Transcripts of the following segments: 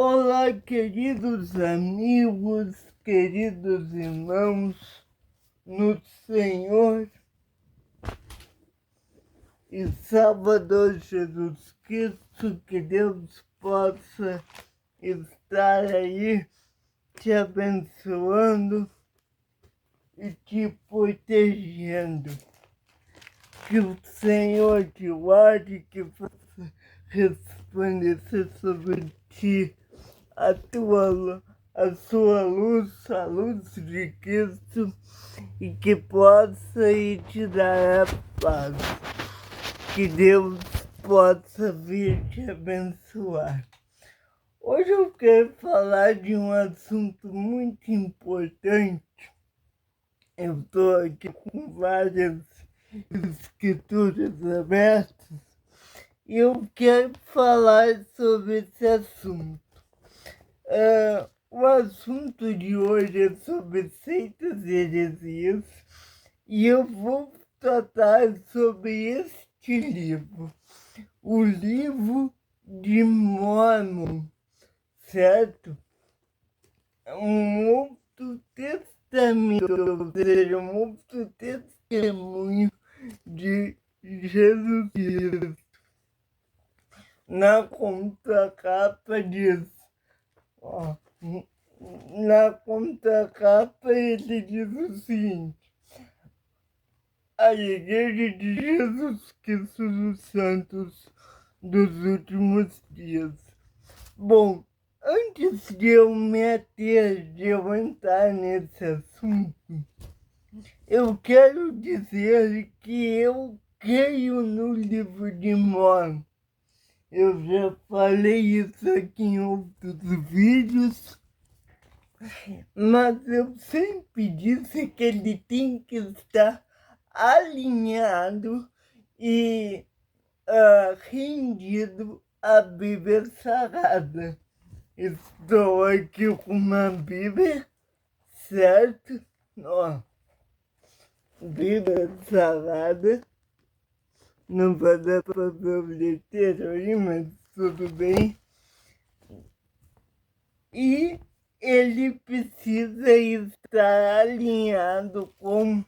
Olá, queridos amigos, queridos irmãos no Senhor e Salvador Jesus Cristo, que Deus possa estar aí te abençoando e te protegendo. Que o Senhor te guarde, que possa resplandecer sobre ti a sua luz, a luz de Cristo, e que possa ir te dar a paz. Que Deus possa vir te abençoar. Hoje eu quero falar de um assunto muito importante. Eu estou aqui com várias escrituras abertas e eu quero falar sobre esse assunto. O assunto de hoje é sobre seitas e heresias e eu vou tratar sobre este livro, o Livro de Mórmon, certo? É um outro testamento, ou seja, um outro testemunho de Jesus Cristo. Na contracapa diz, na contracapa ele diz o seguinte: a Igreja de Jesus Cristo dos Santos dos Últimos Dias. Bom, antes de eu entrar nesse assunto, eu quero dizer que eu creio no Livro de Mórmon. Eu já falei isso aqui em outros vídeos, mas eu sempre disse que ele tem que estar alinhado e rendido à Bíblia Sagrada. Estou aqui com uma Bíblia, certo? Ó, Bíblia Sagrada. Não vai dar para ver o letreiro aí, mas tudo bem. E ele precisa estar alinhado com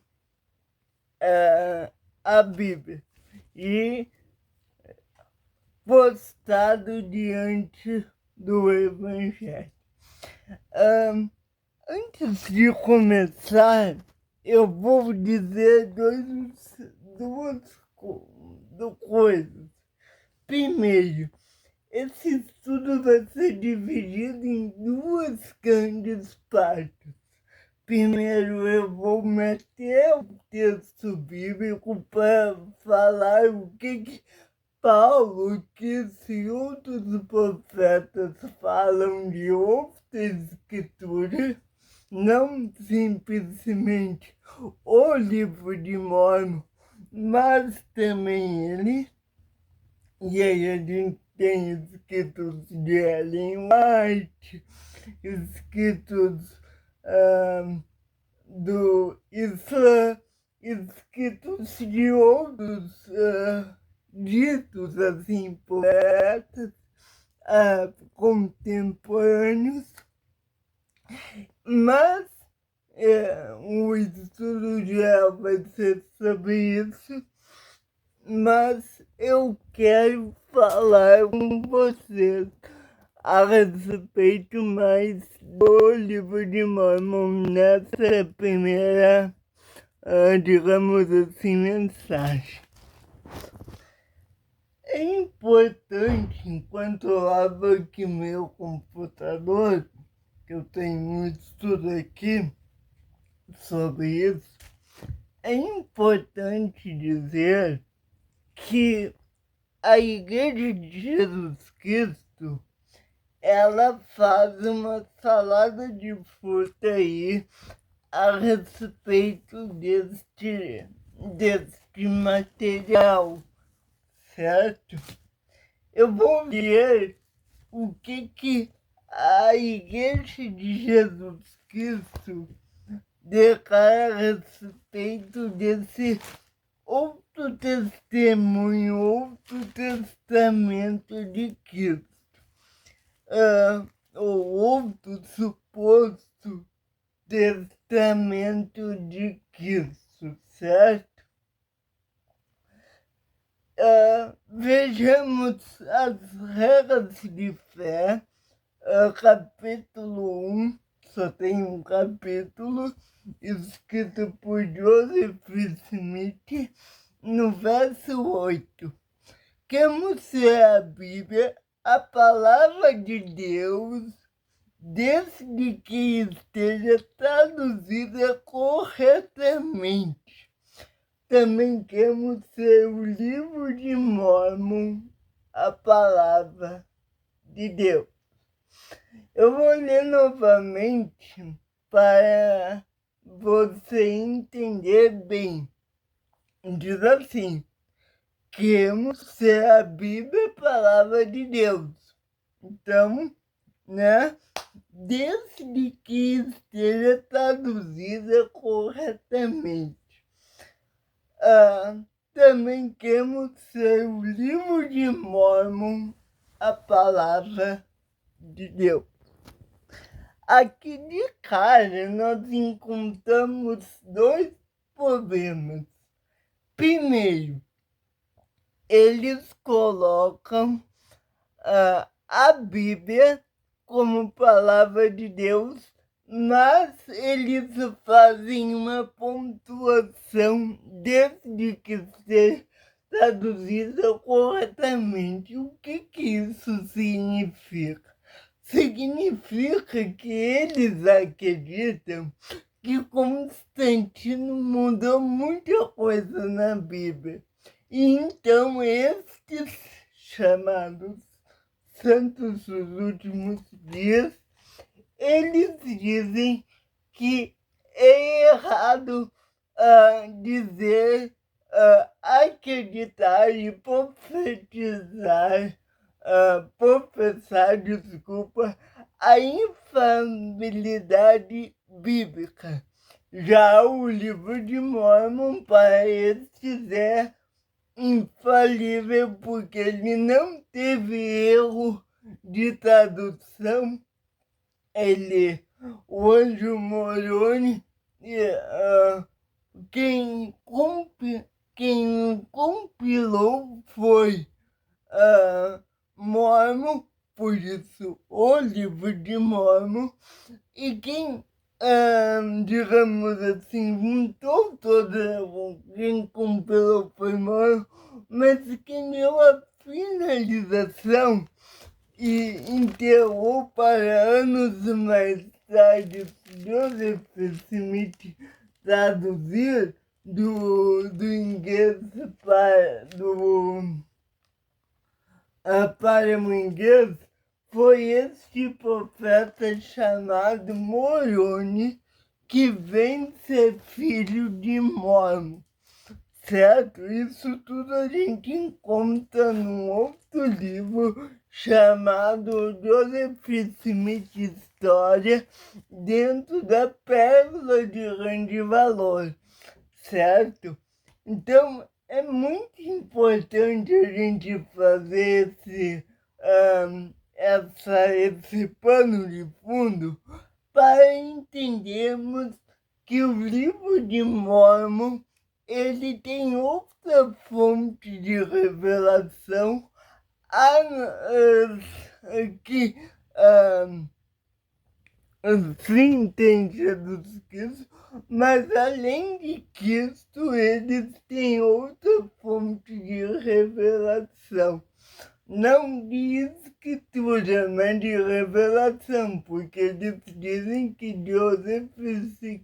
a Bíblia e postado diante do Evangelho. Antes de começar, eu vou dizer duas coisas. Primeiro, esse estudo vai ser dividido em duas grandes partes. Primeiro, eu vou meter o texto bíblico para falar o que Paulo, que esses outros profetas falam de outra escritura, não simplesmente o Livro de Mórmon, mas também ele. E aí a gente tem escritos de Ellen White, escritos do Islã, escritos de outros ditos assim, poetas contemporâneos, mas o estudo geral vai ser sobre isso. Mas eu quero falar com vocês a respeito mais do Livro de Mórmon nessa primeira, digamos assim, mensagem. É importante, enquanto eu abro aqui meu computador, que eu tenho um estudo aqui sobre isso, é importante dizer que a Igreja de Jesus Cristo, ela faz uma salada de fruta aí a respeito deste material, certo? Eu vou ver o que a Igreja de Jesus Cristo declara a respeito desse outro testemunho, outro testamento de Cristo. ou outro suposto testamento de Cristo, certo? Vejamos as regras de fé, capítulo 1, só tem um capítulo, escrito por Joseph Smith, no verso 8. Queremos ser a Bíblia, a palavra de Deus, desde que esteja traduzida corretamente. Também queremos ser o livro de Mórmon, a palavra de Deus. Eu vou ler novamente para você entender bem. Diz assim: queremos ser a Bíblia, a palavra de Deus. Então, né? Desde que esteja traduzida corretamente. Também queremos ser o livro de Mórmon, a palavra de Deus. Aqui de cara nós encontramos dois problemas. Primeiro, eles colocam a Bíblia como palavra de Deus, mas eles fazem uma pontuação desde que seja traduzida corretamente. O que isso significa? Significa que eles acreditam que Constantino mudou muita coisa na Bíblia. E então estes chamados santos dos últimos dias, eles dizem que é errado dizer, acreditar e profetizar, professar, a infalibilidade bíblica. Já o livro de Mórmon, para estes, é infalível porque ele não teve erro de tradução. O Anjo Moroni, quem compilou foi Mórmon, por isso o livro de Mórmon, e quem, digamos assim, juntou quem compilou foi Mórmon, mas quem deu a finalização e enterrou para anos mais tarde Joseph Smith traduzir do inglês para o inglês foi este profeta chamado Moroni, que vem ser filho de Mórmon. Certo? Isso tudo a gente encontra num outro livro chamado Joseph Smith História, dentro da Pérola de Grande Valor, certo? Então, é muito importante a gente fazer esse pano de fundo para entendermos que o livro de Mórmon ele tem outra fonte de revelação que sim tem Jesus Cristo, mas além de Cristo eles têm outra fonte de revelação. Não de escritura, mas de revelação, porque eles dizem que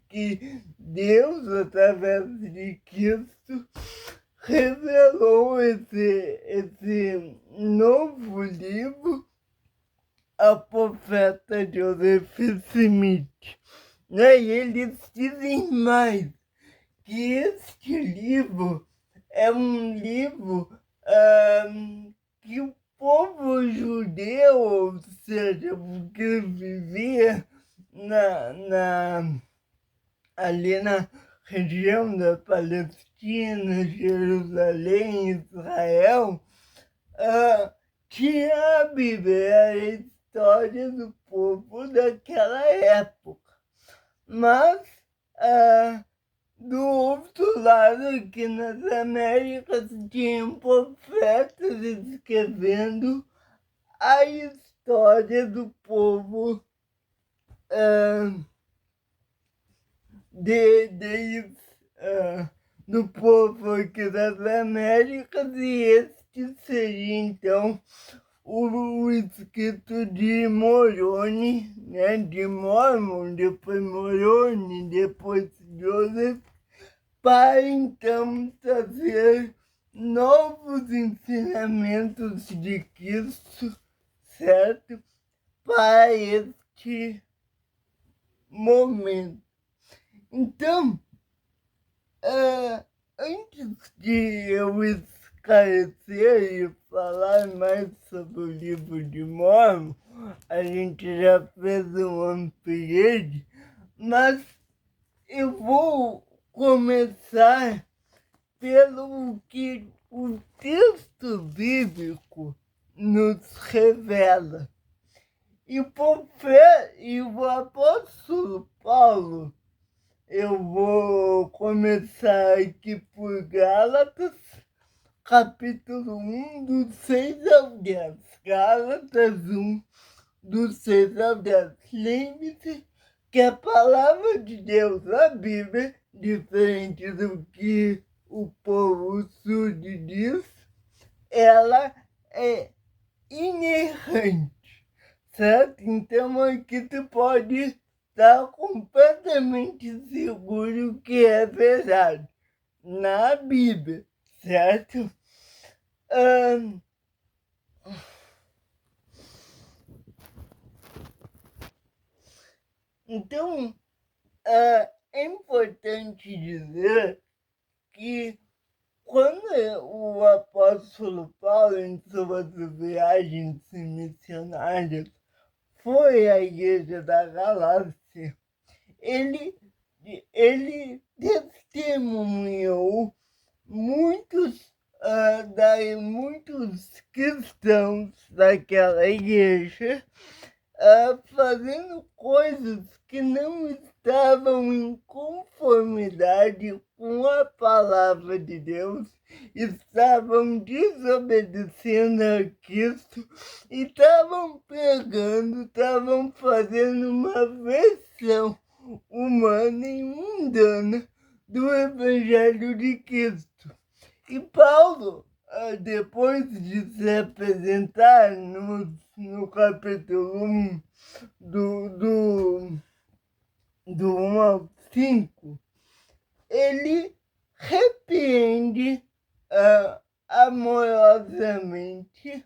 que Deus, através de Cristo, revelou esse novo livro ao profeta Joseph Smith. Né? E eles dizem mais, que este livro é um livro que o povo judeu, ou seja, porque vivia ali na região da Palestina, Jerusalém, Israel, tinha a Bíblia, a história do povo daquela época. Mas, do outro lado, aqui nas Américas, tinham profetas escrevendo a história do povo do povo aqui das Américas, e este seria então o escrito de Moroni, né, de Mormon, depois Moroni, depois Joseph, para então trazer novos ensinamentos de Cristo, certo? Para este momento. Então, antes de eu esclarecer e falar mais sobre o livro de Mormon, a gente já fez um upgrade, mas eu vou começar pelo que o texto bíblico nos revela. E o apóstolo Paulo, eu vou começar aqui por Gálatas, capítulo 1, do 6 ao 10. Gálatas 1, do 6 ao 10. Lembre-se que a palavra de Deus, a Bíblia, diferente do que o povo surdo diz, ela é inerrante, certo? Então aqui tu pode estar completamente seguro que é verdade na Bíblia, certo? Então, é importante dizer que quando o apóstolo Paulo, em suas viagens missionárias, foi à igreja da Galácia, ele testemunhou muitos cristãos daquela igreja fazendo coisas que não estavam em conformidade com a palavra de Deus, estavam desobedecendo a Cristo, e estavam pregando, estavam fazendo uma versão humana e mundana do Evangelho de Cristo. E Paulo, depois de se apresentar no capítulo 1, do 1 ao 5, ele repreende amorosamente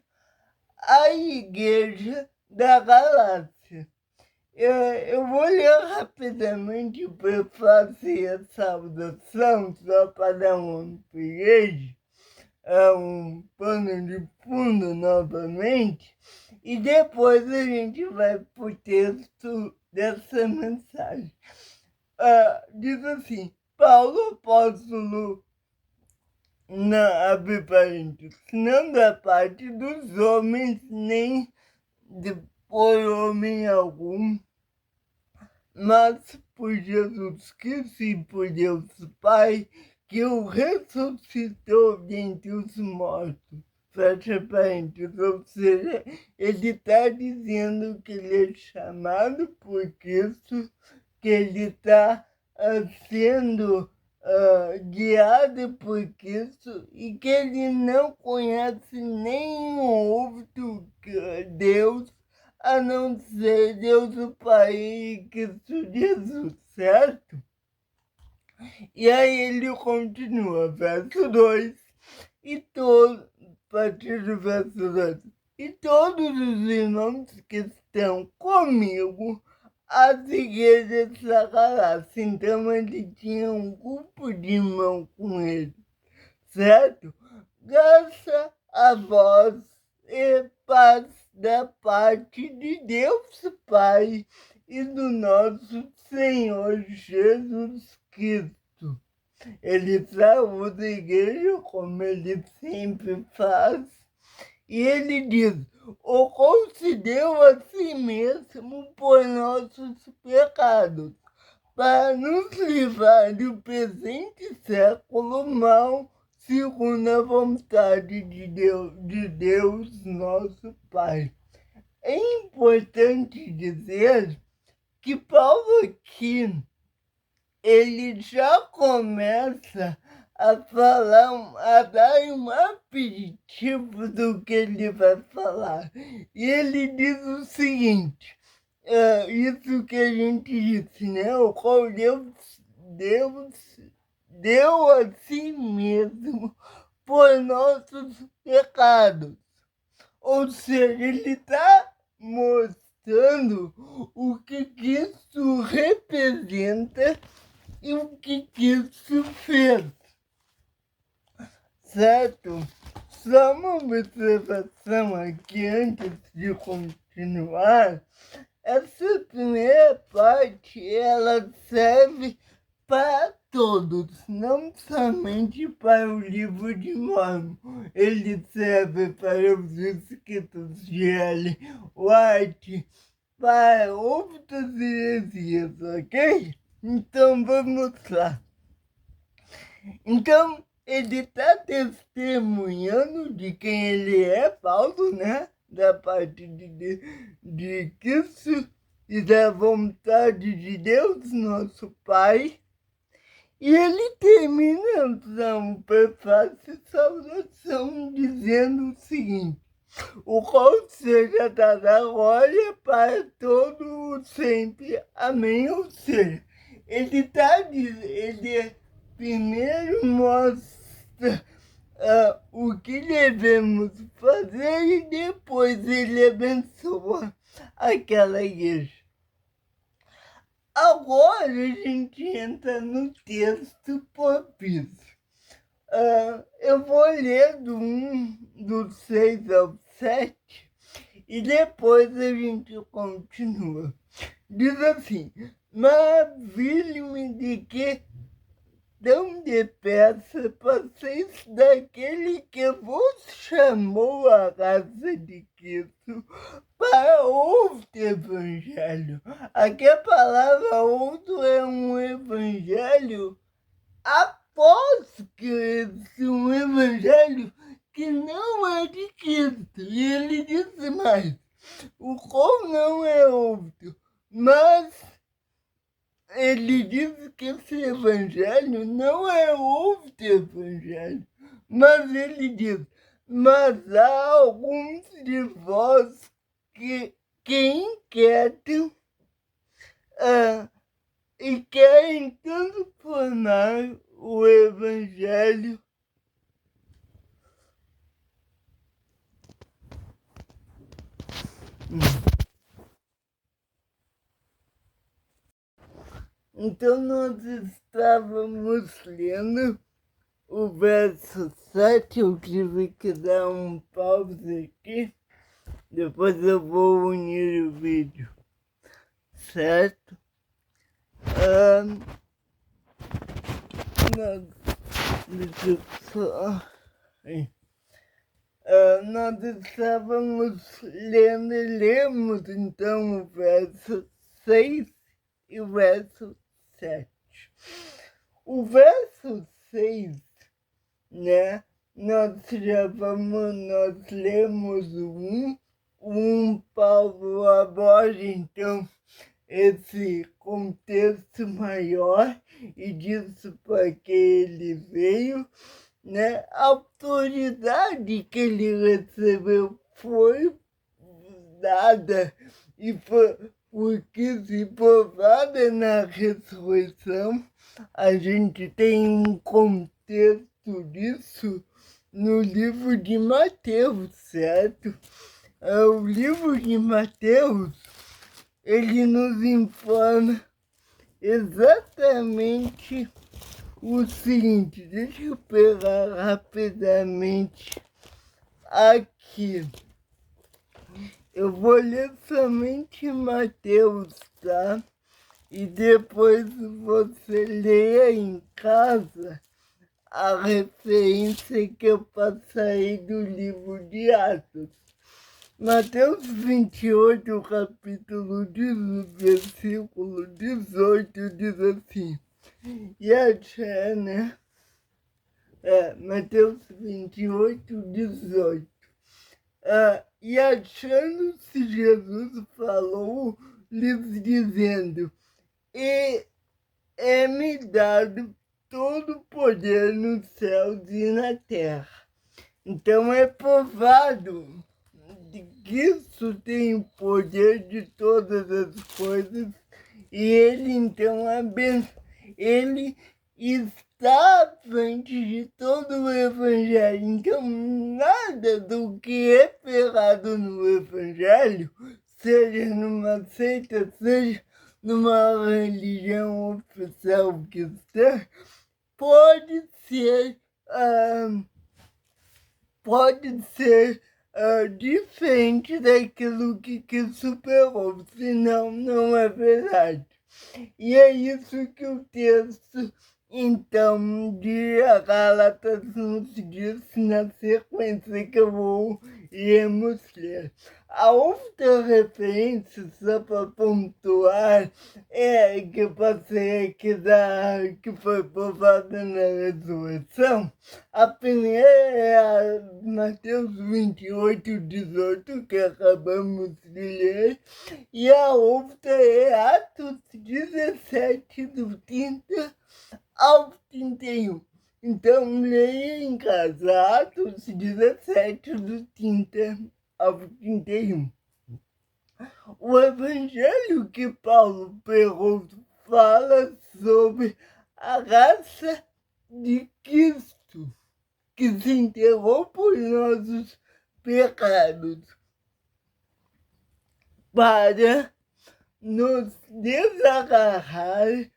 a igreja da Galácia. Eu vou ler rapidamente para fazer a saudação, só para dar um upgrade, um pano de fundo novamente, e depois a gente vai para o texto dessa mensagem. Diz assim: Paulo, apóstolo, abre parênteses, não da parte dos homens, nem por homem algum, mas por Jesus Cristo e por Deus Pai, que o ressuscitou dentre os mortos. Fecha parênteses, ou seja, ele está dizendo que ele é chamado por Cristo, que ele está sendo guiado por Cristo, e que ele não conhece nenhum outro Deus a não ser Deus o Pai e Cristo Jesus, certo? E aí ele continua, verso 2, a partir do verso 2, e todos os irmãos que estão comigo, as igrejas da Galácia. Então ele tinha um grupo de irmãos com ele, certo? Graças a vós e paz da parte de Deus Pai e do nosso Senhor Jesus Cristo. Ele saúda a igreja como ele sempre faz, e ele diz: ou considerou a si mesmo por nossos pecados, para nos livrar do presente século mal, segundo a vontade de Deus nosso Pai. É importante dizer que Paulo aqui, ele já começa a falar, a dar um aperitivo do que ele vai falar. E ele diz o seguinte, isso que a gente disse, né? O qual Deus deu a si mesmo por nossos pecados. Ou seja, ele está mostrando o que isso representa e o que isso fez, certo? Só uma observação aqui antes de continuar. Essa primeira parte, ela serve para todos, não somente para o livro de Mórmon. Ele serve para os escritos de Ellen White, para outras heresias, ok? Então vamos lá. Então ele está testemunhando de quem ele é, Paulo, né? Da parte de Cristo e da vontade de Deus, nosso Pai. E ele termina então o prefácio de saudação dizendo o seguinte: o qual seja dada glória para todo o sempre. Amém. Ou seja, ele primeiro mostra o que devemos fazer e depois ele abençoa aquela igreja. Agora a gente entra no texto propício. Eu vou ler do 6 ao 7 e depois a gente continua. Diz assim: maravilho-me de que tão depressa passeis daquele que vos chamou à casa de Cristo para outro evangelho. Aqui a palavra outro é um evangelho após Cristo, um evangelho que não é de Cristo. E ele disse mais, o qual não é outro, mas ele diz que esse evangelho não é outro evangelho, mas ele diz, mas há alguns de vós que inquietam e querem transformar o evangelho Então nós estávamos lendo o verso 7, eu tive que dar um pause aqui, depois eu vou unir o vídeo, certo? Nós estávamos lendo e lemos então o verso 6 e o verso 7. O verso 6, né? Nós lemos um Paulo aborda então esse contexto maior e disso para que ele veio, né? A autoridade que ele recebeu foi dada e foi porque se provada na ressurreição. A gente tem um contexto disso no livro de Mateus, certo? O livro de Mateus, ele nos informa exatamente o seguinte. Deixa eu pegar rapidamente aqui. Eu vou ler somente Mateus, tá? E depois você leia em casa a referência que eu passei do livro de Atos. Mateus 28, capítulo 18, versículo 18, diz assim, e né? Mateus 28, 18. E achando-se Jesus falou, lhes dizendo, e é-me dado todo o poder nos céus e na terra. Então é provado de Cristo tem o poder de todas as coisas e ele então ele está à frente de todo o evangelho. Então nada do que é pregado no evangelho, seja numa seita, seja numa religião oficial cristã, pode ser diferente daquilo que superou, senão não é verdade. E é isso que o texto, então, de Gálatas nos diz na sequência que eu vou iremos ler. A outra referência, só para pontuar, que eu passei aqui que foi provada na ressurreição. A primeira é a Mateus 28, 18, que acabamos de ler, e a outra é Atos 17, do 30 ao 31. Então, leia em casa Atos 17, do 30 ao 31. O evangelho que Paulo pregou fala sobre a raça de Cristo, que se entregou por nossos pecados, para nos desagarrar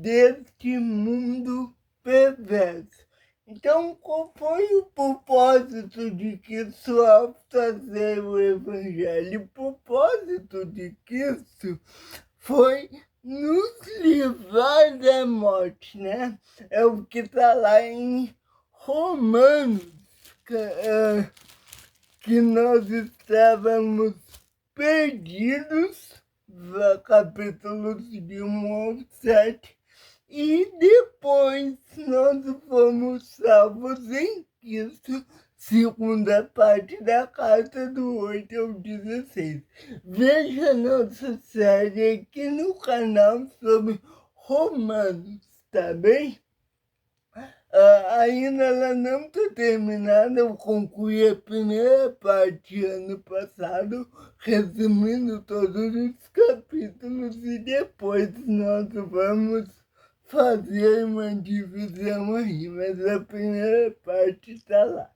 deste mundo perverso. Então, qual foi o propósito de Cristo ao trazer o Evangelho? O propósito de Cristo foi nos livrar da morte, né? É o que está lá em Romanos, que nós estávamos perdidos, capítulos de 1 ao 7, e depois nós fomos salvos em Cristo, segunda parte da carta do 8 ao 16. Veja nossa série aqui no canal sobre Romanos, tá bem? Ainda ela não está terminada, eu concluí a primeira parte ano passado, resumindo todos os capítulos, e depois nós vamos fazer uma divisão aí, mas a primeira parte está lá,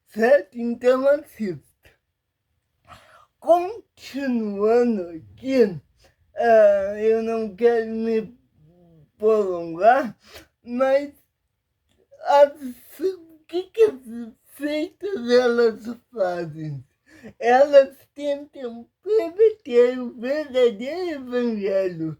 certo? Então assista. Continuando aqui, eu não quero me prolongar, mas o que as seitas elas fazem? Elas tentam perverter o verdadeiro evangelho.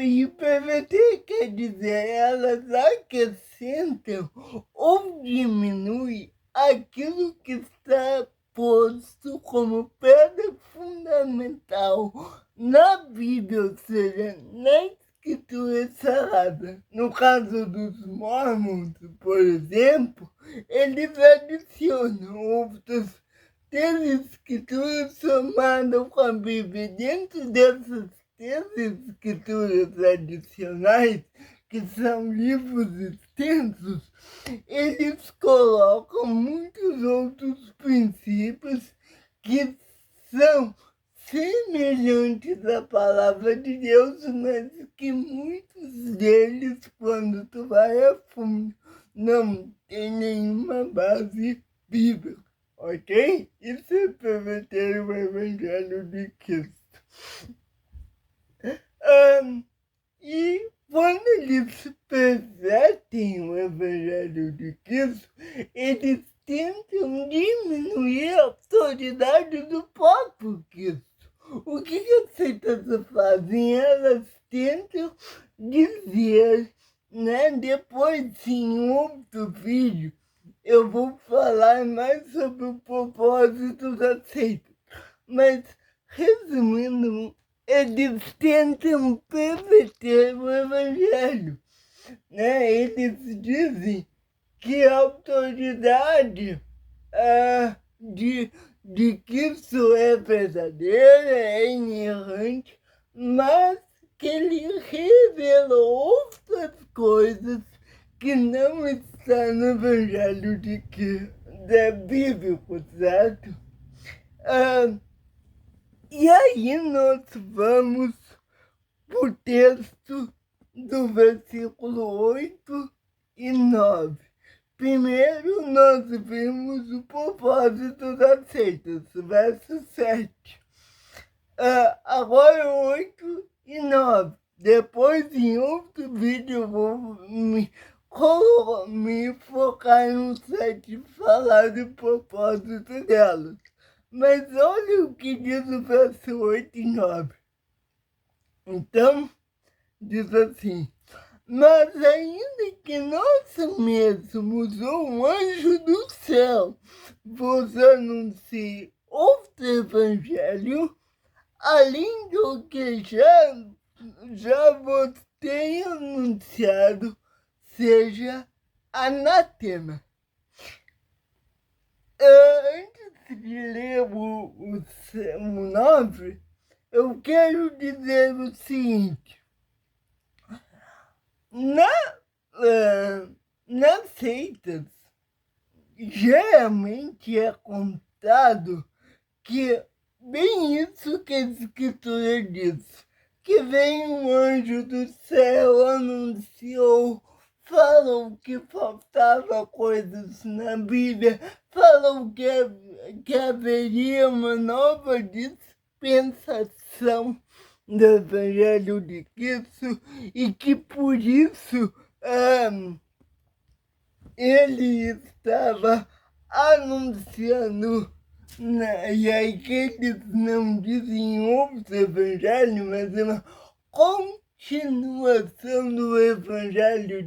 E perverter quer dizer, elas acrescentam ou diminuem aquilo que está posto como pedra fundamental na Bíblia, ou seja, na Escritura Sagrada. No caso dos mormons, por exemplo, eles adicionam outras três escrituras somadas com a Bíblia. Dentro dessas três escrituras adicionais, que são livros extensos, eles colocam muitos outros princípios que são semelhantes à palavra de Deus, mas que muitos deles, quando tu vai a fundo, não tem nenhuma base bíblica, ok? Isso é perverter o Evangelho de Cristo. E quando eles pervertem o Evangelho de Cristo, eles tentam diminuir a autoridade do próprio Cristo. O que as seitas fazem? Elas tentam dizer, né? Depois, em outro vídeo, eu vou falar mais sobre o propósitos aceitos. Mas, resumindo, eles tentam perverter o evangelho, né? Eles dizem que a autoridade de Cristo é verdadeira, é inerrante, mas que ele revelou outras coisas que não está no evangelho bíblico, certo? E aí nós vamos para o texto do versículo 8 e 9. Primeiro nós vimos o propósito das seitas, verso 7. Agora 8 e 9. Depois, em outro vídeo, eu vou me focar no 7 e falar do propósito delas. Mas olha o que diz o verso 8 e 9. Então, diz assim: mas ainda que nós mesmos ou um anjo do céu vos anuncie outro evangelho, além do que já vos tenho anunciado, seja anátema. Antes de ler o 9, eu quero dizer o seguinte: nas seitas, geralmente é contado que bem isso que a Escritura diz, que veio um anjo do céu, anunciou, falou que faltava coisas na Bíblia, falou que haveria uma nova dispensação do Evangelho de Cristo e que por isso ele estava anunciando, e aí que eles não dizem outro evangelho, mas é uma continuação do evangelho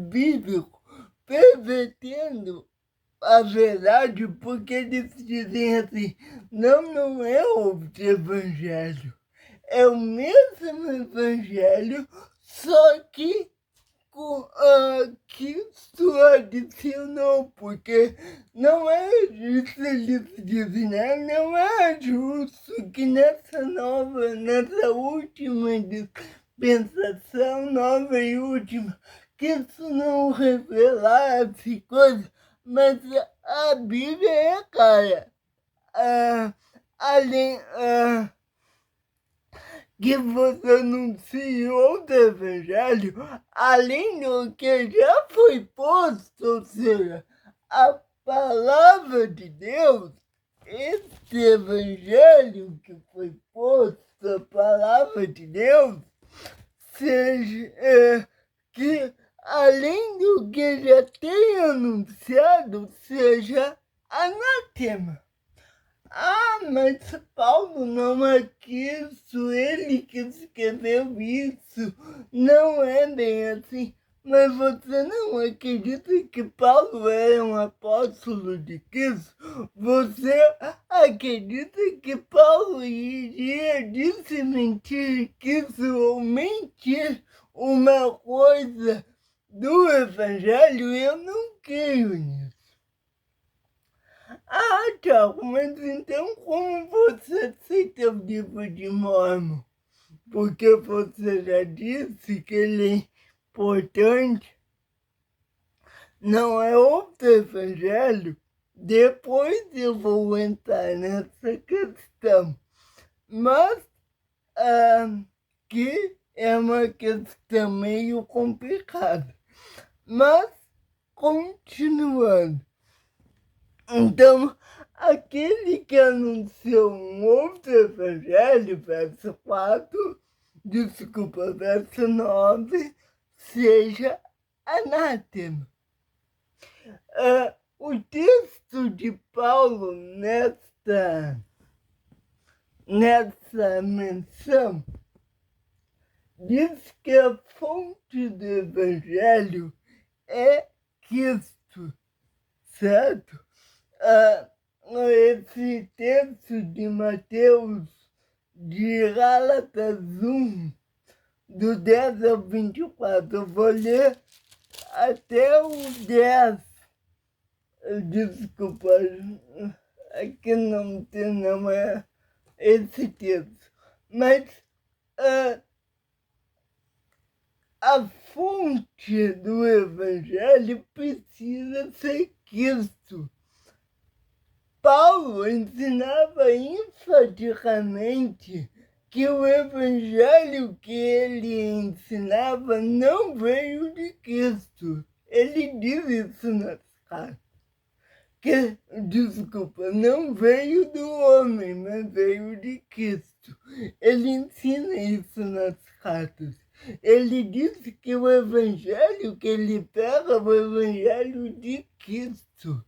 bíblico, pervertendo a verdade, porque eles dizem assim: não é outro evangelho, é o mesmo evangelho, só que Cristo adicionou, porque não é justo, eles dizem, né? Não é justo que nessa última dispensação, nova e última, que isso não revelasse coisas, mas a Bíblia é clara. Além que você anunciou do evangelho, além do que já foi posto, ou seja, a palavra de Deus, esse evangelho que foi posto, a palavra de Deus, seja que além do que já tem anunciado, seja anátema. Mas Paulo não é isso, ele que escreveu isso, não é bem assim. Mas você não acredita que Paulo era um apóstolo de Cristo? Você acredita que Paulo iria desmentir Cristo ou mentir uma coisa do Evangelho? Eu não creio nisso. Tiago, mas então como você aceita o livro de Mormon? Porque você já disse que ele é importante. Não é outro evangelho? Depois eu vou entrar nessa questão. Mas que é uma questão meio complicada. Mas, continuando. Então, aquele que anunciou um outro evangelho, verso 4, verso 9, seja anátema. O texto de Paulo nessa menção diz que a fonte do evangelho é Cristo, certo? esse texto de Mateus, de Gálatas 1, do 10 ao 24. Eu vou ler até o 10. Desculpa, aqui não tem, não é esse texto. Mas a fonte do Evangelho precisa ser Cristo. Paulo ensinava enfaticamente que o Evangelho que ele ensinava não veio de Cristo. Ele diz isso nas cartas. Desculpa, não veio do homem, mas veio de Cristo. Ele ensina isso nas cartas. Ele diz que o Evangelho que ele pega é o Evangelho de Cristo.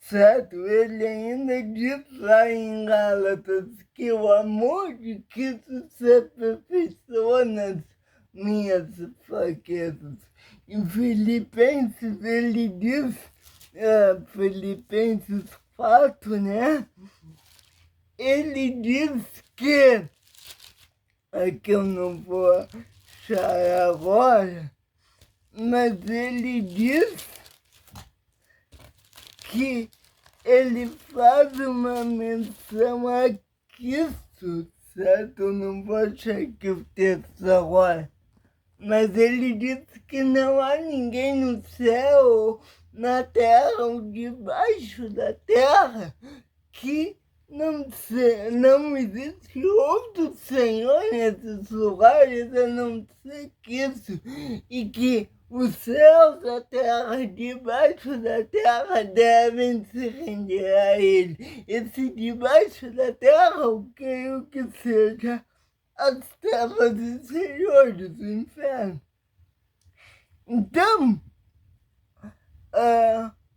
Certo? Ele ainda diz lá em Gálatas que o amor de Cristo se aperfeiçoa nas minhas fraquezas. Em Filipenses ele diz, Filipenses 4, né? Ele diz que, aqui eu não vou achar agora, mas ele diz que ele faz uma menção a Cristo, certo? Eu não vou achar aqui o texto agora. Mas ele diz que não há ninguém no céu, na terra ou debaixo da terra que não existe outro Senhor nesses lugares a não ser Cristo. E que os céus, a terra, debaixo da terra devem se render a ele. Esse debaixo da terra eu creio que seja as terras exteriores do inferno. Então,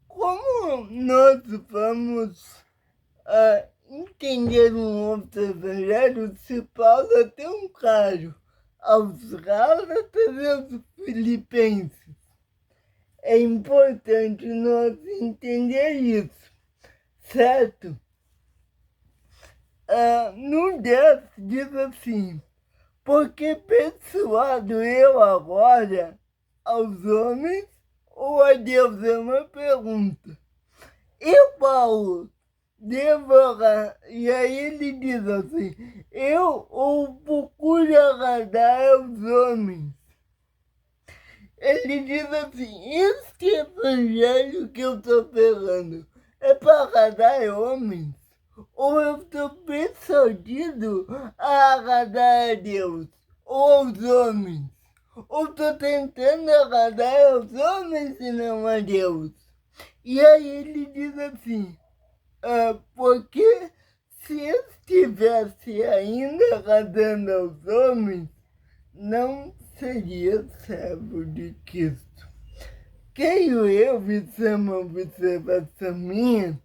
como nós vamos entender um outro evangelho se Paulo é tão claro aos Gálatas e aos Filipenses? É importante nós entender isso, certo? No 10 diz assim: porque persuado eu agora aos homens ou a Deus? É uma pergunta. Eu, Paulo, devo e aí ele diz assim: eu ou procuro agradar aos homens. Ele diz assim: este evangelho que eu estou pegando é para agradar homens? Ou eu estou persuadido a agradar a Deus ou aos homens? Ou estou tentando agradar aos homens e não a Deus? E aí ele diz assim: porque se eu estivesse ainda agradando aos homens, não seria servo de Cristo. Creio eu, isso é uma observação minha,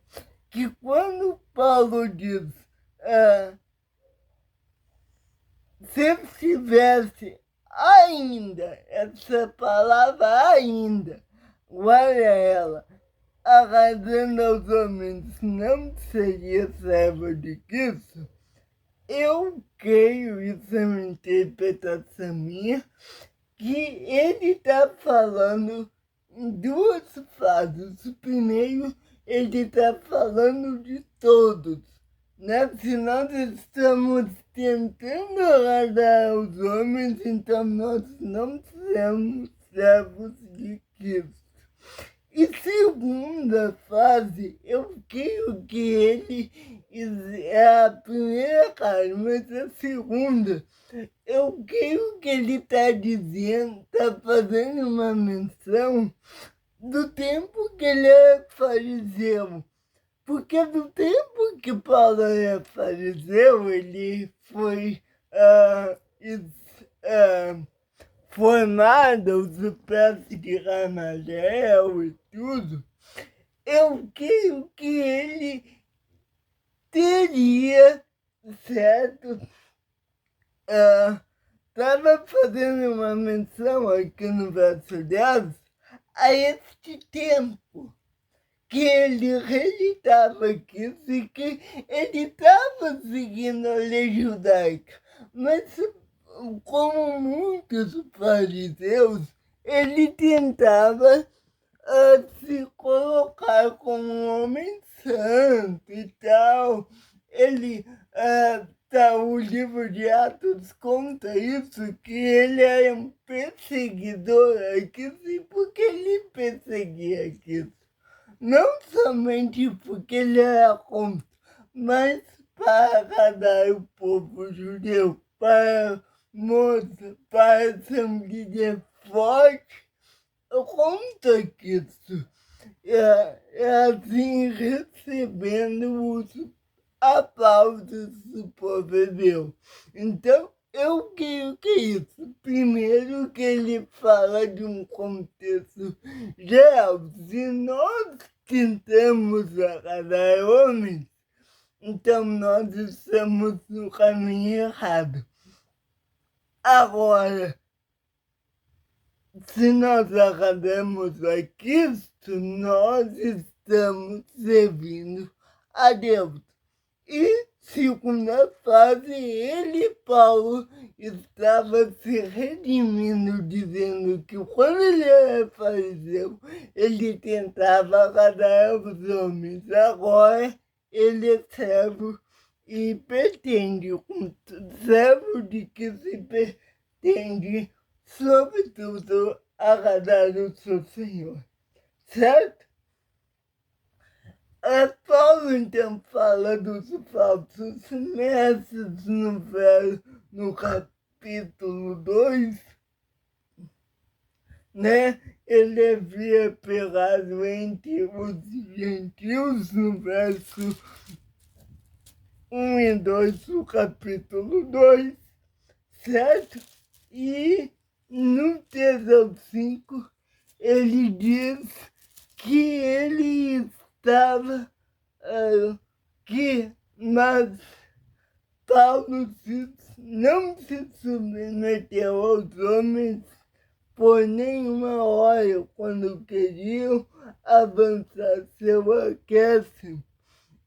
que quando Paulo diz, se eu tivesse ainda, essa palavra ainda, olha ela, agradando aos homens, não seria servo de Cristo, eu creio, isso é uma interpretação minha, que ele está falando em duas fases. Primeiro, ele está falando de todos, né? Se nós estamos tentando agradar aos homens, então nós não somos servos de Cristo. E segunda fase, eu creio que ele é a primeira carne, mas a segunda, eu creio que ele está dizendo, está fazendo uma menção do tempo que ele é fariseu. Porque do tempo que Paulo é fariseu, ele foi formado os pés de Gamaliel e tudo, eu creio que ele teria, certo, estava fazendo uma menção aqui no verso 10 a este tempo que ele acreditava isso e que ele estava seguindo a lei judaica. Mas, como muitos fariseus, ele tentava se colocar como um homem santo e tal. Ele, o livro de Atos conta isso, que ele era um perseguidor aqui, porque ele perseguia aqui. Não somente porque ele era contra, mas para agradar o povo judeu, para mostrar, para ser um líder forte contra Cristo. Assim recebendo os aplausos do povo hebreu. Então, eu creio que é isso. Primeiro que ele fala de um contexto geral. Se nós tentamos agradar homens, então nós estamos no caminho errado. Agora, se nós agradamos a Cristo, nós estamos servindo a Deus. E, segunda fase, Paulo, estava se redimindo, dizendo que quando ele era fariseu, ele tentava agradar os homens. Agora, ele é servo e pretende, servo de que se pretende, sobretudo, agradar o seu Senhor. Certo? Paulo então fala dos falsos mestres no capítulo 2, né? Ele havia pegado entre os gentios no verso 1 e 2 do capítulo 2, certo? E no 3 ao 5 ele diz que ele estava, mas Paulo não se submeteu aos homens por nenhuma hora quando queriam avançar seu acréscimo.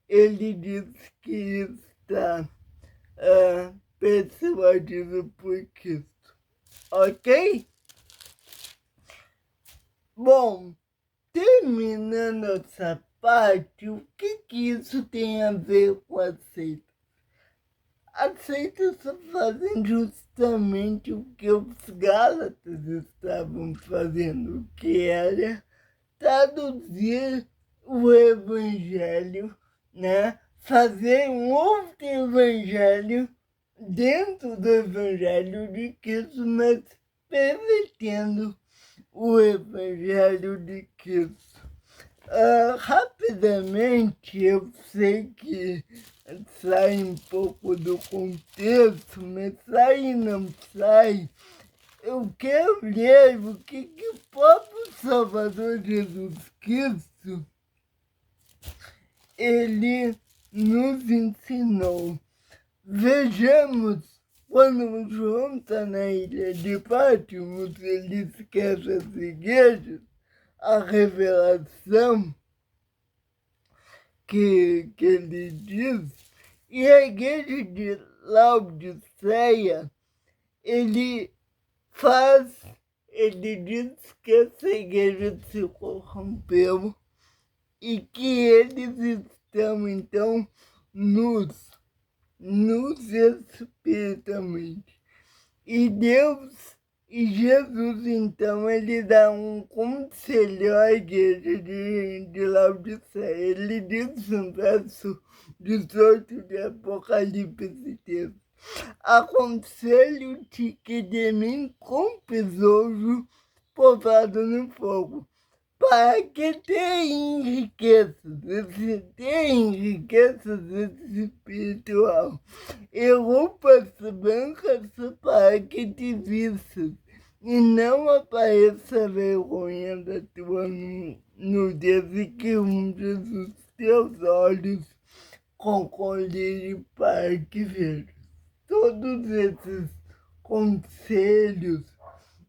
Ele diz que está persuadido por Cristo. Ok? Bom, terminando essa parte, o que isso tem a ver com a seita? A seita só fazem justamente o que os Gálatas estavam fazendo, que era traduzir o evangelho, né? Fazer um outro evangelho dentro do evangelho de Cristo, mas pervertendo o evangelho de Cristo. Rapidamente, eu sei que sai um pouco do contexto, mas sai e não sai. Eu quero ler o que o próprio Salvador Jesus Cristo ele nos ensinou. Vejamos, quando João está na ilha de Patmos, ele esquece as igrejas, a revelação que ele diz, e a igreja de Laodiceia, ele diz que essa igreja se corrompeu e que eles estão, então, nus espiritualmente. E Jesus, então, ele dá um conselho à igreja de Laodiceia. Ele diz no verso 18 de Apocalipse 3: aconselho-te que de mim compres ouro provado no fogo, para que tenham riquezas espiritual e roupas brancas para que te vistas e não apareça a vergonha da tua nudez e que unjas os teus olhos com colírio para que vejas. Todos esses conselhos,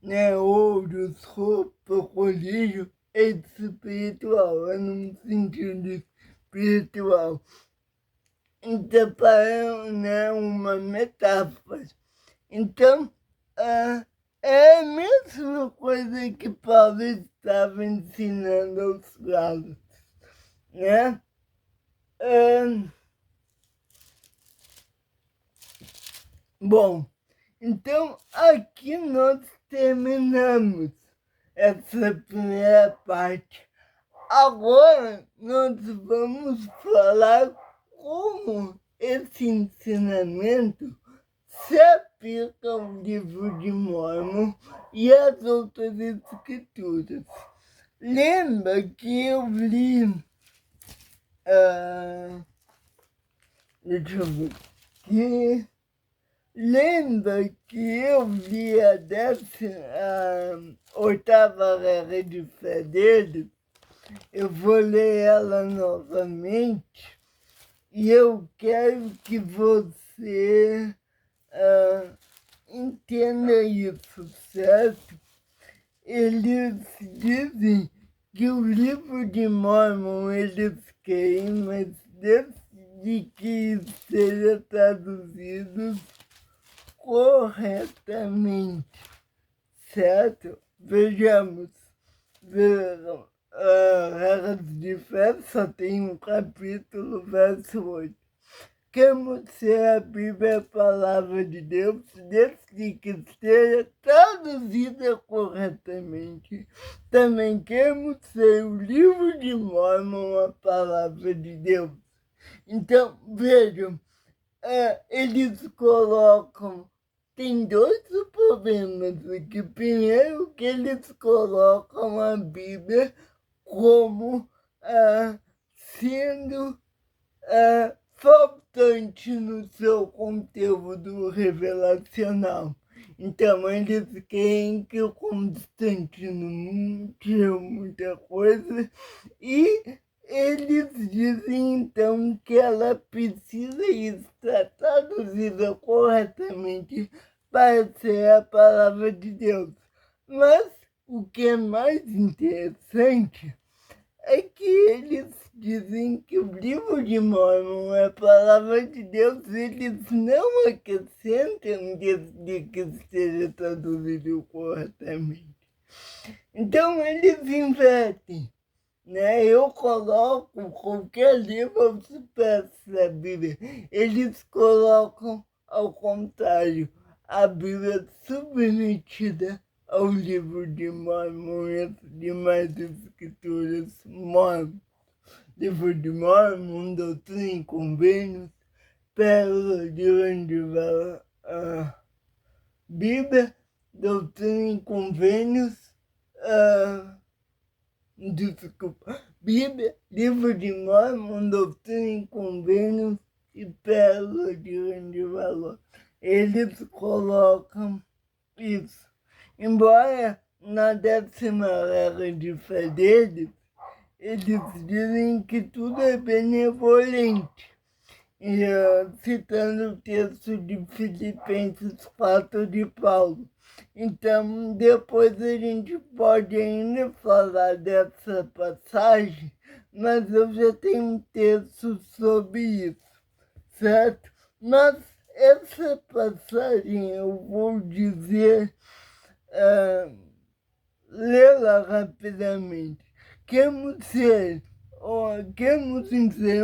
né, ouros, roupa, colírio, espiritual, é num sentido espiritual. Então, para, né, uma metáfora. Então, é a mesma coisa que Paulo estava ensinando aos Gálatas, né? Bom, então aqui nós terminamos essa primeira parte. Agora nós vamos falar como esse ensinamento se aplica ao livro de Mórmon e às outras escrituras. Lembra que eu li, deixa eu ver aqui, lembra que eu li a 18ª regra de fé dele? Eu vou ler ela novamente e eu quero que você entenda isso, certo? Eles dizem que o livro de Mórmon eles querem, mas desde que seja traduzido corretamente, certo? Vejamos, regras de fé só tem um capítulo, verso 8. Queremos ser a Bíblia a palavra de Deus, desde que esteja traduzida corretamente. Também queremos ser o livro de Mórmon a palavra de Deus. Então, vejam, eles colocam, tem dois problemas aqui. Primeiro, que eles colocam a Bíblia como sendo faltante no seu conteúdo revelacional. Então, eles querem que o Constantino tire muita coisa e eles dizem, então, que ela precisa estar traduzida corretamente para ser a palavra de Deus. Mas o que é mais interessante é que eles dizem que o livro de Mórmon é a palavra de Deus, eles não acrescentam desde que esteja traduzido corretamente. Então, eles invertem, né? Eu coloco qualquer livro aos pés da Bíblia. Eles colocam ao contrário, a Bíblia submetida ao livro de Mórmon e as demais escrituras Mórmon. Livro de Mórmon, Doutrina e Convênios, Pérola de Randivala, Bíblia, Doutrina e Convênios, Bíblia, Livro de Mórmon, Doutrina e Convênios e Pérola de Grande Valor. Eles colocam isso. Embora na 10ª regra de fé deles, eles dizem que tudo é benevolente. E, citando o texto de Filipenses 4 de Paulo. Então, depois a gente pode ainda falar dessa passagem, mas eu já tenho um texto sobre isso, certo? Mas essa passagem eu vou dizer, lê-la rapidamente. Queremos ser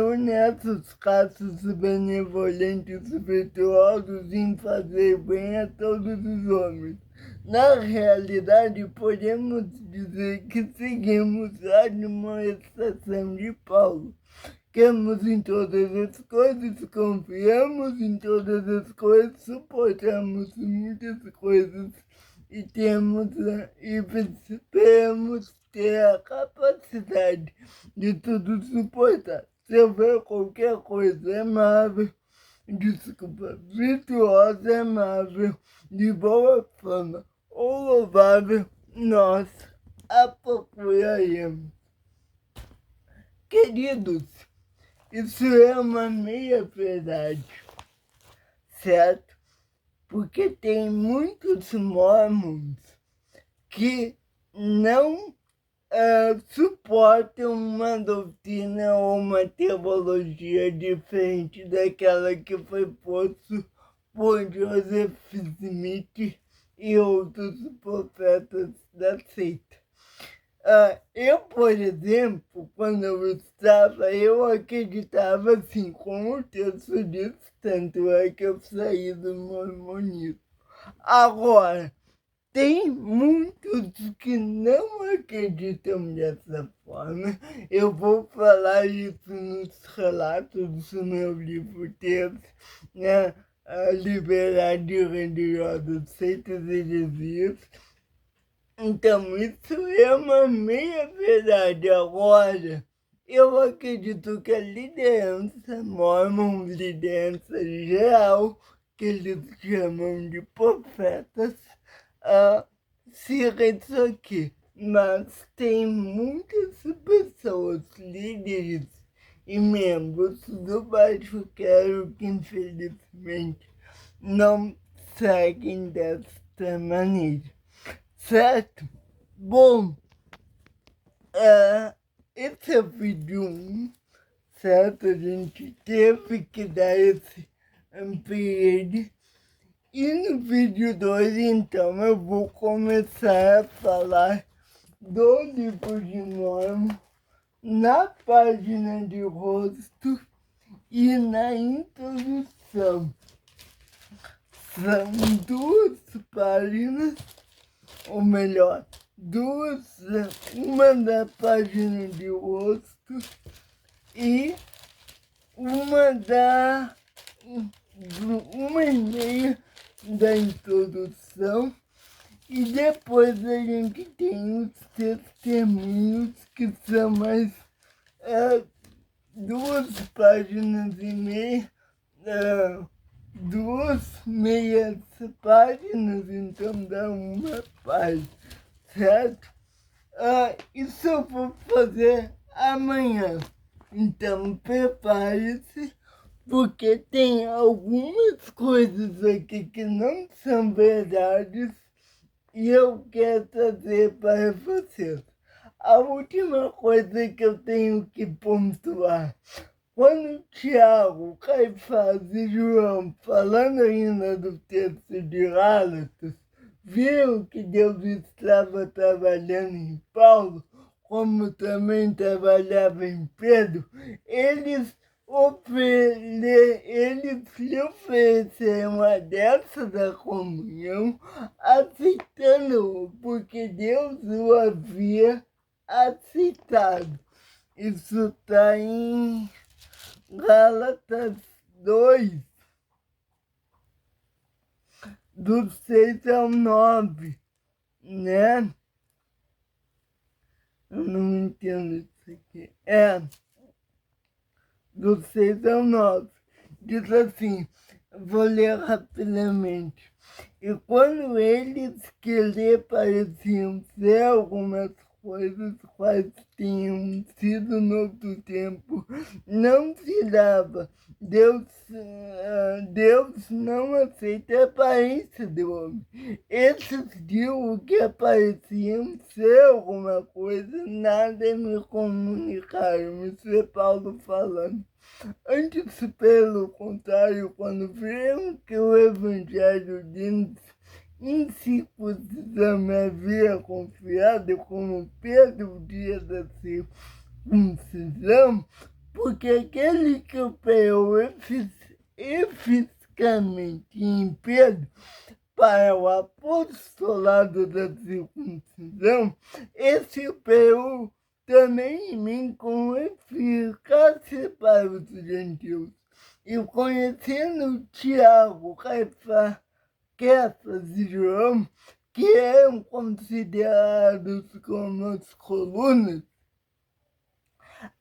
honestos, casos benevolentes, virtuosos em fazer bem a todos os homens. Na realidade, podemos dizer que seguimos a admoestação de Paulo. Queremos em todas as coisas, confiamos em todas as coisas, suportamos muitas coisas e esperamos ter a capacidade de tudo suportar. Se houver qualquer coisa amável, virtuosa, amável, de boa fama ou louvável, nós a procuraremos. Queridos, isso é uma meia verdade, certo? Porque tem muitos mormons que não suportam uma doutrina ou uma teologia diferente daquela que foi posto por Joseph Smith e outros profetas da seita. Eu, por exemplo, quando eu acreditava assim, como o texto diz, tanto é que eu saí do mormonismo. Agora, tem muitos que não acreditam dessa forma. Eu vou falar isso nos relatos do meu livro texto, né? A Liberdade Religiosa, Seitas e Desvios. Então, isso é uma meia verdade. Agora, eu acredito que a liderança mormon, liderança geral, que eles chamam de profetas, siga isso aqui. Mas tem muitas pessoas, líderes e membros do Baixo Clero que, infelizmente, não seguem desta maneira. Certo? Bom, esse é o vídeo 1, certo? A gente teve que dar esse upgrade. E no vídeo 2, então, eu vou começar a falar do livro de Mormon na página de rosto e na introdução. São 2 páginas, ou melhor, uma da página de rosto e uma e meia da introdução, e depois a gente tem os testemunhos, que são mais 2 páginas e meia, 2 meias páginas, então dá uma página, certo? Isso eu vou fazer amanhã, então prepare-se, porque tem algumas coisas aqui que não são verdades e eu quero trazer para vocês. A última coisa que eu tenho que pontuar: quando Tiago, Caifás e João, falando ainda do texto de Gálatas, viram que Deus estava trabalhando em Paulo, como também trabalhava em Pedro, eles lhe ofereceram a dessa da comunhão, aceitando-o, porque Deus o havia aceitado. Isso está em Gálatas 2, do 6 ao 9, né? Eu não entendo isso aqui. Do 6 ao 9. Diz assim, vou ler rapidamente. E quando eles que lhe pareciam ser algumas coisas quais tinham sido no outro tempo, não se dava. Deus não aceita a aparência do homem. Esses dias que apareciam ser alguma coisa, nada me comunicaram. Isso é Paulo falando. Antes, pelo contrário, quando viram que o evangelho de incircuncisão me havia confiado, como Pedro, o dia da circuncisão, porque aquele que operou eficazmente em Pedro para o apostolado da circuncisão, esse operou também em mim com eficácia para os gentios. E conhecendo Tiago, Caifás, Kefas e João, que eram considerados como as colunas,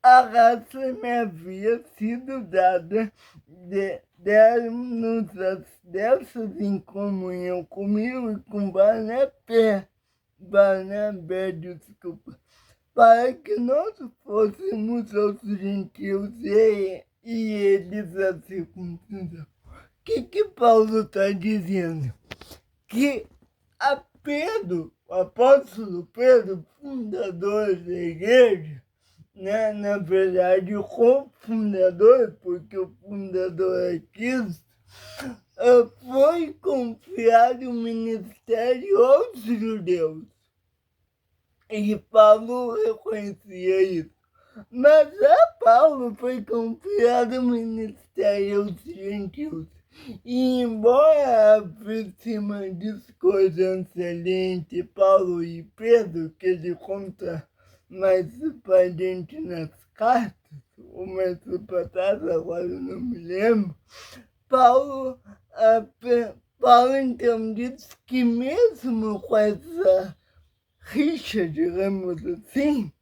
a graça me havia sido dada de darmos as dessas em comunhão comigo e com Barnabé, para que nós fôssemos aos gentios e eles a circuncisão. O que Paulo está dizendo? Que Pedro, o apóstolo Pedro, fundador da igreja, né? Na verdade, o cofundador, porque o fundador é Cristo, foi confiado o ministério aos judeus. E Paulo reconhecia isso. Mas a Paulo foi confiado o ministério aos gentios. E embora havia uma discordância ali entre Paulo e Pedro, que ele conta mais para gente nas cartas, ou mais para trás, agora eu não me lembro, Paulo então diz que mesmo com essa rixa, digamos assim,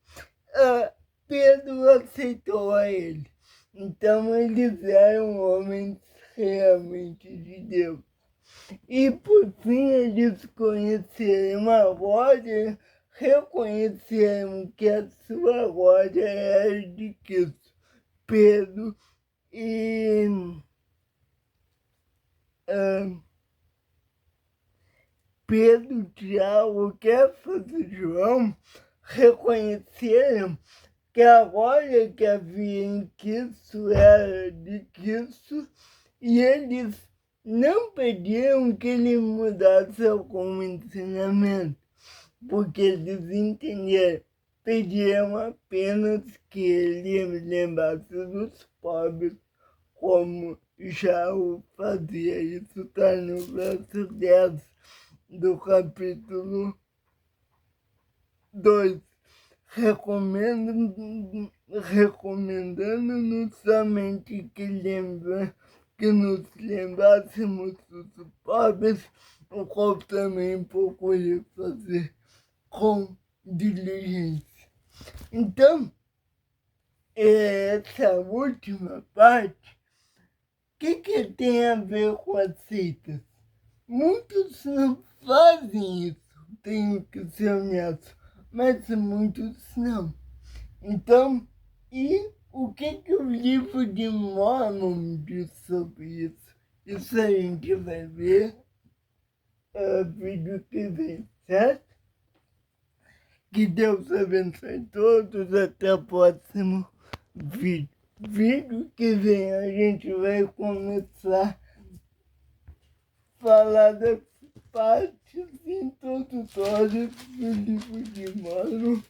Pedro aceitou a ele. Então eles eram homens realmente de Deus. E por fim eles conheceram a glória, reconheceram que a sua glória era de Cristo. Pedro e Pedro, Tiago, Kefas e João reconheceram que a glória que havia em Cristo era de Cristo e eles não pediam que ele mudasse algum ensinamento, porque eles entenderam, pediam apenas que ele lembrasse dos pobres, como já o fazia. Isso está no verso 10 do capítulo 2. Recomendando-nos somente que nos lembrássemos dos pobres, o qual também procurei fazer com diligência. Então, essa última parte, o que tem a ver com as seitas? Muitos não fazem isso, tenho que ser honesto, mas muitos não. Então, e o que o livro de Mormon diz sobre isso? Isso a gente vai ver no vídeo que vem, certo? Que Deus abençoe todos, até o próximo vídeo. Vídeo que vem a gente vai começar a falar das partes introdutórias do livro de Mormon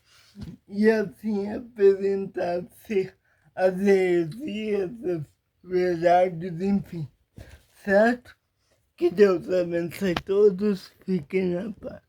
e assim apresentar-se as heresias, as verdades, enfim, certo? Que Deus abençoe todos, fiquem na paz.